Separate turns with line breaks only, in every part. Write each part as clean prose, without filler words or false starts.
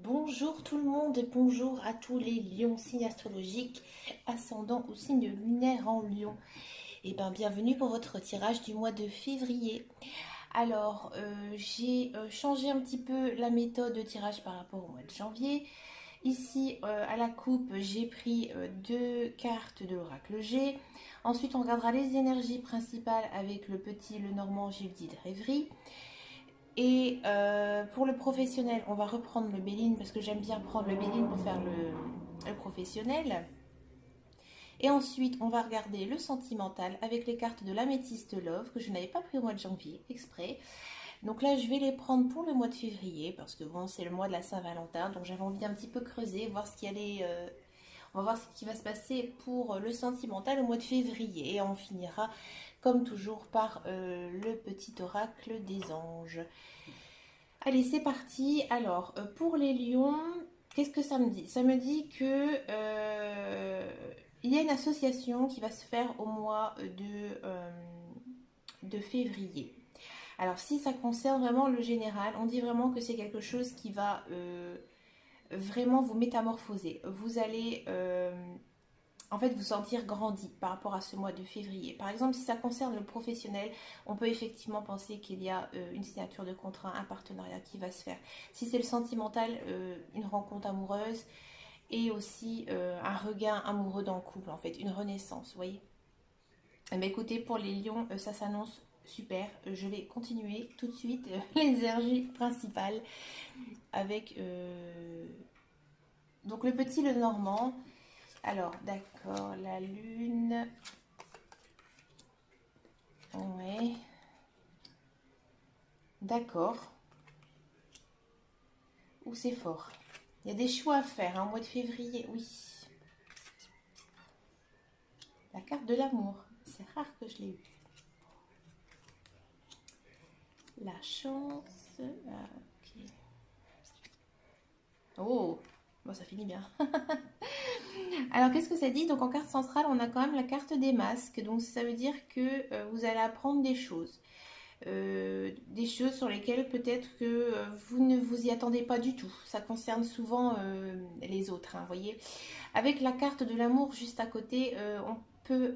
Bonjour tout le monde et bonjour à tous les lions, signes astrologiques, ascendant ou signe lunaire en lion. Et bien bienvenue pour votre tirage du mois de février. Alors j'ai changé un petit peu la méthode de tirage par rapport au mois de janvier. Ici à la coupe j'ai pris deux cartes de l'oracle G. Ensuite on regardera les énergies principales avec le petit, le normand, j'ai dit de rêverie. Et pour le professionnel, on va reprendre le Béline parce que j'aime bien prendre le Béline pour faire le professionnel. Et ensuite, on va regarder le sentimental avec les cartes de l'améthyste Love que je n'avais pas pris au mois de janvier, exprès. Donc là, je vais les prendre pour le mois de février parce que bon, c'est le mois de la Saint-Valentin. Donc j'avais envie d'un petit peu creuser, voir ce qui allait. On va voir ce qui va se passer pour le sentimental au mois de février. Et on finira, comme toujours, par le petit oracle des anges. Allez, c'est parti. Alors, pour les lions, qu'est-ce que ça me dit? Ça me dit que il y a une association qui va se faire au mois de février. Alors, si ça concerne vraiment le général, on dit vraiment que c'est quelque chose qui va vraiment vous métamorphoser. Vous allez en fait vous sentir grandi par rapport à ce mois de février. Par exemple, si ça concerne le professionnel, on peut effectivement penser qu'il y a une signature de contrat, un partenariat qui va se faire. Si c'est le sentimental, une rencontre amoureuse et aussi un regain amoureux dans le couple, en fait, une renaissance, vous voyez. Eh bien, écoutez, pour les lions, ça s'annonce super. Je vais continuer tout de suite les énergies principales avec donc le petit, le normand. Alors, d'accord, la lune. Ouais. D'accord. Ou c'est fort. Il y a des choix à faire, hein, au mois de février, oui. La carte de l'amour. C'est rare que je l'ai eu. La chance. Ah, ok. Oh, bon, ça finit bien. Alors, qu'est-ce que ça dit? Donc, en carte centrale, on a quand même la carte des masques. Donc, ça veut dire que vous allez apprendre des choses. Des choses sur lesquelles peut-être que vous ne vous y attendez pas du tout. Ça concerne souvent les autres, hein, vous voyez. Avec la carte de l'amour juste à côté, on peut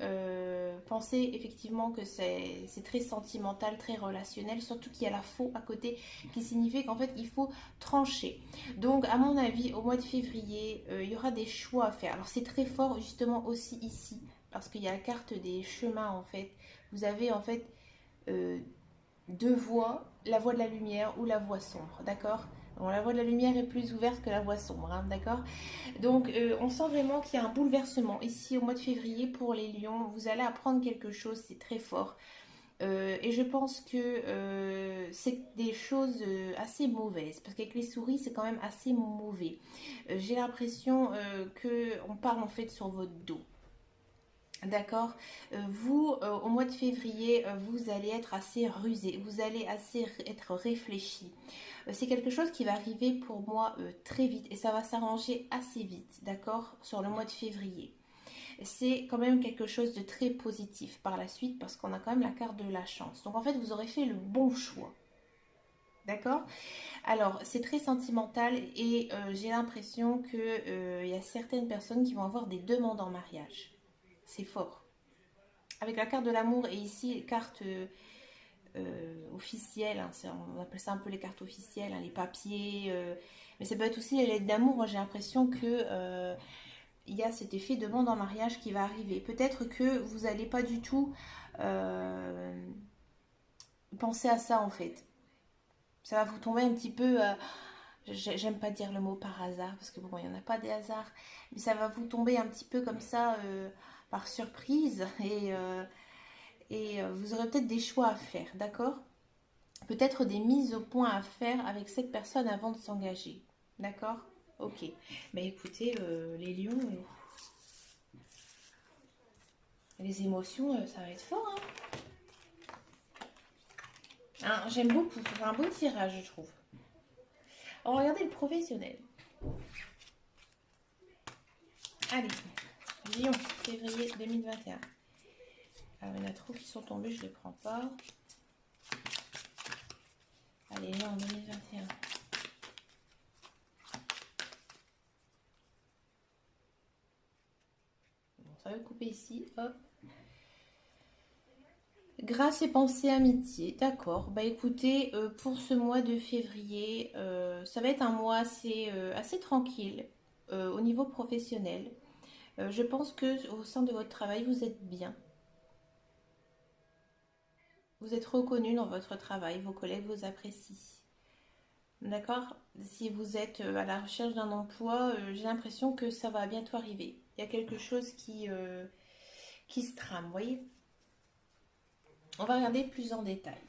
penser effectivement que c'est très sentimental, très relationnel, surtout qu'il y a la faux à côté qui signifie qu'en fait il faut trancher. Donc à mon avis, au mois de février, il y aura des choix à faire. Alors c'est très fort justement aussi ici, parce qu'il y a la carte des chemins en fait. Vous avez en fait euh, deux voies, la voie de la lumière ou la voie sombre, d'accord? Bon, la voie de la lumière est plus ouverte que la voie sombre, hein, d'accord? Donc, on sent vraiment qu'il y a un bouleversement ici au mois de février pour les lions. Vous allez apprendre quelque chose, c'est très fort. Et je pense que c'est des choses assez mauvaises, parce qu'avec les souris, c'est quand même assez mauvais. J'ai l'impression qu'on parle en fait sur votre dos. D'accord. Vous, au mois de février, vous allez être assez rusé, vous allez assez être réfléchi. C'est quelque chose qui va arriver pour moi très vite et ça va s'arranger assez vite, d'accord, sur le mois de février. C'est quand même quelque chose de très positif par la suite parce qu'on a quand même la carte de la chance. Donc en fait, vous aurez fait le bon choix. D'accord. Alors, c'est très sentimental et j'ai l'impression qu'il y a certaines personnes qui vont avoir des demandes en mariage. C'est fort. Avec la carte de l'amour et ici, carte officielle, hein, on appelle ça un peu les cartes officielles, hein, les papiers, mais ça peut être aussi les lettres d'amour. Moi, j'ai l'impression que il y a cet effet demande en mariage qui va arriver. Peut-être que vous n'allez pas du tout euh, penser à ça en fait. Ça va vous tomber un petit peu. J'aime pas dire le mot par hasard parce que bon, il n'y en a pas des hasards, mais ça va vous tomber un petit peu comme ça par surprise et vous aurez peut-être des choix à faire, d'accord? Peut-être des mises au point à faire avec cette personne avant de s'engager. D'accord? Ok. Mais écoutez, les lions, les émotions, ça va être fort, hein. Hein, j'aime beaucoup. C'est un beau tirage, je trouve. On va regarder le professionnel. Allez, Lyon, février 2021. Alors, il y en a trop qui sont tombés, je ne les prends pas. Allez, Lyon 2021. le couper ici. Hop. Grâce et pensée amitié, d'accord. Bah écoutez, pour ce mois de février, ça va être un mois assez tranquille au niveau professionnel. Je pense que au sein de votre travail, vous êtes bien. Vous êtes reconnu dans votre travail, vos collègues vous apprécient. D'accord? Si vous êtes à la recherche d'un emploi, j'ai l'impression que ça va bientôt arriver. Il y a quelque chose qui se trame, vous voyez? On va regarder plus en détail.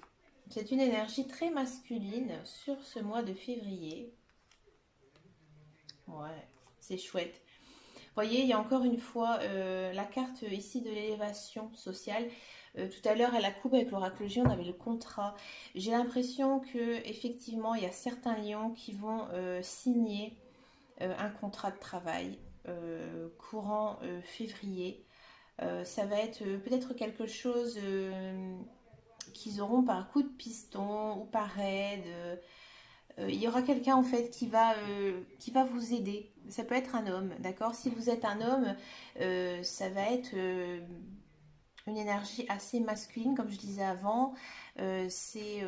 C'est une énergie très masculine sur ce mois de février. Ouais, c'est chouette. Vous voyez, il y a encore une fois la carte ici de l'élévation sociale. Tout à l'heure, à la coupe avec l'oracle J, on avait le contrat. J'ai l'impression que effectivement, il y a certains lions qui vont signer un contrat de travail courant février. Ça va être peut-être quelque chose qu'ils auront par coup de piston ou par aide. Il y aura quelqu'un en fait qui va vous aider. Ça peut être un homme, d'accord? Si vous êtes un homme, ça va être une énergie assez masculine, comme je disais avant. C'est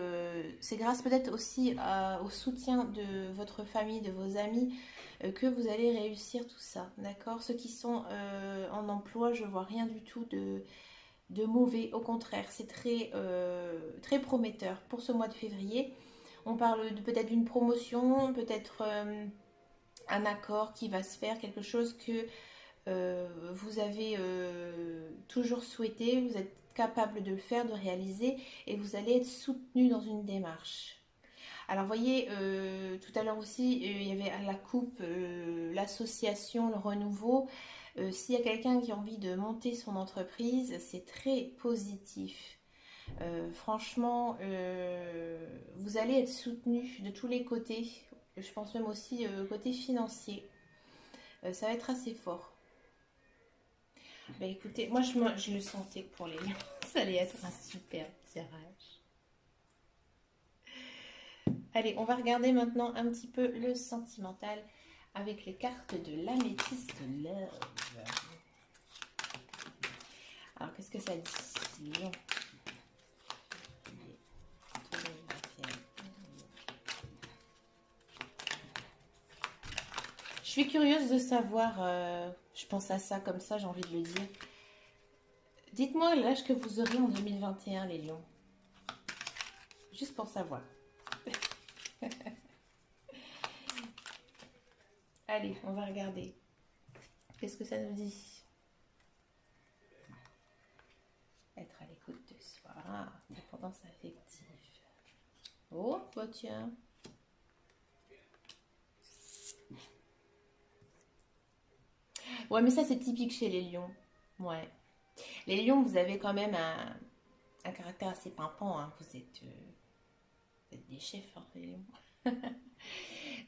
grâce peut-être aussi au soutien de votre famille, de vos amis, que vous allez réussir tout ça, d'accord? Ceux qui sont en emploi, je vois rien du tout de mauvais. Au contraire, c'est très prometteur pour ce mois de février. On parle peut-être d'une promotion, peut-être un accord qui va se faire, quelque chose que vous avez toujours souhaité, vous êtes capable de le faire, de réaliser, et vous allez être soutenu dans une démarche. Alors, vous voyez, tout à l'heure aussi, il y avait à la coupe l'association, le renouveau. S'il y a quelqu'un qui a envie de monter son entreprise, c'est très positif. Franchement, vous allez être soutenu de tous les côtés. Je pense même aussi côté financier. Ça va être assez fort. Bah écoutez, moi je le sentais que pour les lions, ça allait être un super tirage. Allez, on va regarder maintenant un petit peu le sentimental avec les cartes de l'améthyste love. Alors qu'est-ce que ça dit? Lion. Je suis curieuse de savoir, je pense à ça comme ça, j'ai envie de le dire. Dites-moi l'âge que vous aurez en 2021, les lions. Juste pour savoir. Allez, on va regarder. Qu'est-ce que ça nous dit? Être à l'écoute de soi. Dépendance affective. Oh, bah tiens. Ouais, mais ça, c'est typique chez les lions. Ouais. Les lions, vous avez quand même un caractère assez pimpant, hein. Vous êtes des chefs, hein, les lions.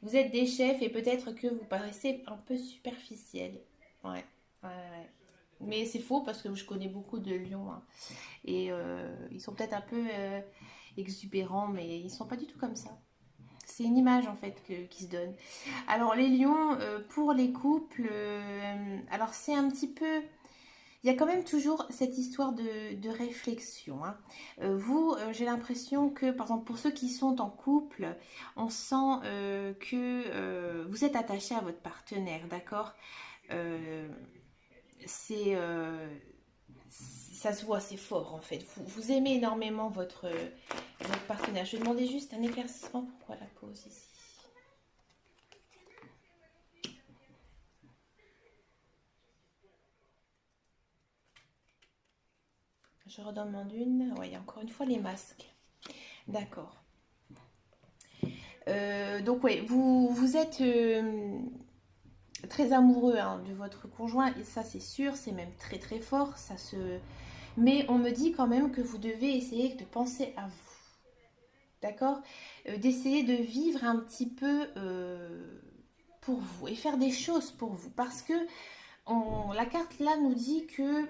Vous êtes des chefs et peut-être que vous paraissez un peu superficiel. Ouais, ouais. Mais c'est faux parce que je connais beaucoup de lions, hein. Et ils sont peut-être un peu exubérants, mais ils sont pas du tout comme ça. C'est une image en fait qui se donne. Alors les lions, pour les couples, alors c'est un petit peu... Il y a quand même toujours cette histoire de réflexion, hein. Vous, j'ai l'impression que, par exemple, pour ceux qui sont en couple, on sent que vous êtes attaché à votre partenaire, d'accord? Euh, c'est, ça se voit, c'est fort en fait. Vous aimez énormément votre partenaire. Je vais demander juste un éclaircissement. Pourquoi la pause ici? Je redemande une. Oui, il y a encore une fois les masques. D'accord. Donc oui, vous êtes très amoureux, hein, de votre conjoint et ça c'est sûr, c'est même très très fort. Mais on me dit quand même que vous devez essayer de penser à vous, d'accord? D'essayer de vivre un petit peu pour vous et faire des choses pour vous parce que la carte là nous dit que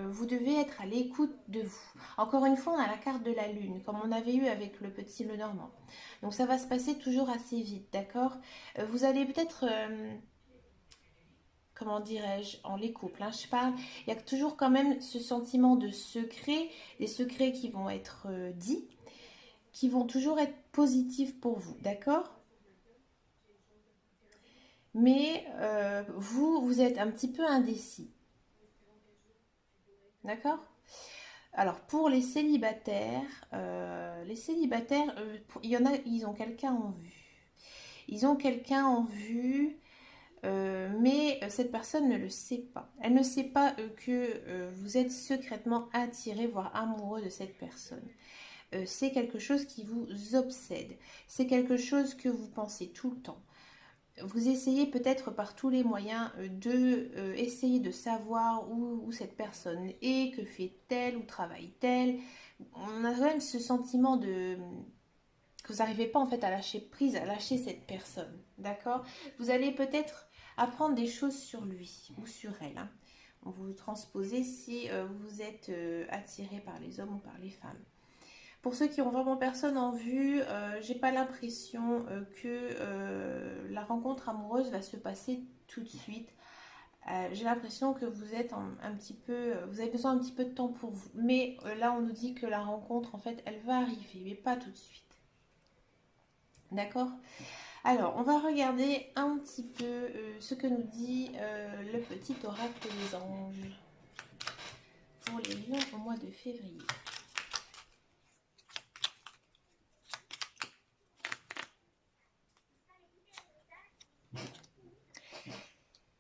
vous devez être à l'écoute de vous. Encore une fois, on a la carte de la lune, comme on avait eu avec le petit le normand. Donc ça va se passer toujours assez vite, d'accord? Vous allez peut-être, comment dirais-je, en les couples, hein, je parle, il y a toujours quand même ce sentiment de secret, des secrets qui vont être dits, qui vont toujours être positifs pour vous, d'accord? Mais vous êtes un petit peu indécis, d'accord? Alors pour les célibataires, il y en a, ils ont quelqu'un en vue. Ils ont quelqu'un en vue, mais cette personne ne le sait pas. Elle ne sait pas que vous êtes secrètement attiré, voire amoureux de cette personne. C'est quelque chose qui vous obsède. C'est quelque chose que vous pensez tout le temps. Vous essayez peut-être par tous les moyens de essayer de savoir où cette personne est, que fait-elle, où travaille-t-elle. On a quand même ce sentiment de que vous n'arrivez pas en fait à lâcher prise, à lâcher cette personne, d'accord? Vous allez peut-être apprendre des choses sur lui ou sur elle, hein. Vous transposez si vous êtes attiré par les hommes ou par les femmes. Pour ceux qui ont vraiment personne en vue, j'ai pas l'impression que la rencontre amoureuse va se passer tout de suite. J'ai l'impression que vous êtes un petit peu, vous avez besoin un petit peu de temps pour vous. Mais là, on nous dit que la rencontre, en fait, elle va arriver, mais pas tout de suite. D'accord? Alors, on va regarder un petit peu ce que nous dit le petit oracle des anges pour les lions au mois de février.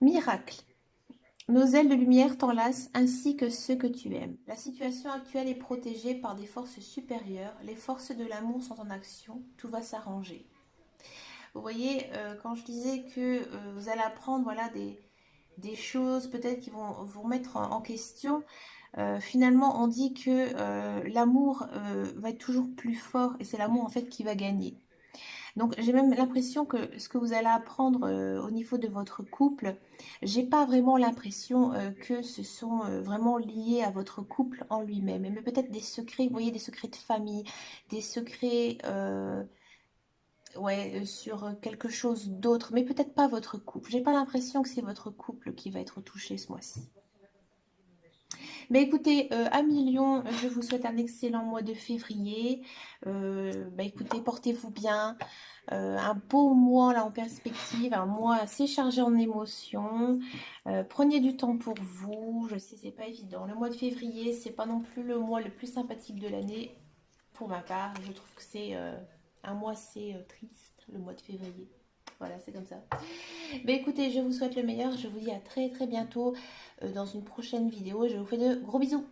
Miracle. Nos ailes de lumière t'enlacent ainsi que ceux que tu aimes. La situation actuelle est protégée par des forces supérieures. Les forces de l'amour sont en action. Tout va s'arranger. Vous voyez, quand je disais que vous allez apprendre voilà, des choses peut-être qui vont vous remettre en question, finalement on dit que l'amour va être toujours plus fort et c'est l'amour en fait qui va gagner. Donc j'ai même l'impression que ce que vous allez apprendre au niveau de votre couple, j'ai pas vraiment l'impression que ce sont vraiment liés à votre couple en lui-même, mais peut-être des secrets, vous voyez, des secrets de famille, des secrets ouais, sur quelque chose d'autre, mais peut-être pas votre couple. J'ai pas l'impression que c'est votre couple qui va être touché ce mois-ci. Mais écoutez, amis Lion, je vous souhaite un excellent mois de février. Bah écoutez, portez-vous bien. Un beau mois là en perspective, un mois assez chargé en émotions. Prenez du temps pour vous. Je sais, c'est pas évident. Le mois de février, c'est pas non plus le mois le plus sympathique de l'année. Pour ma part, je trouve que c'est un mois assez triste, le mois de février. Voilà, c'est comme ça. Mais écoutez, je vous souhaite le meilleur. Je vous dis à très très bientôt dans une prochaine vidéo. Je vous fais de gros bisous.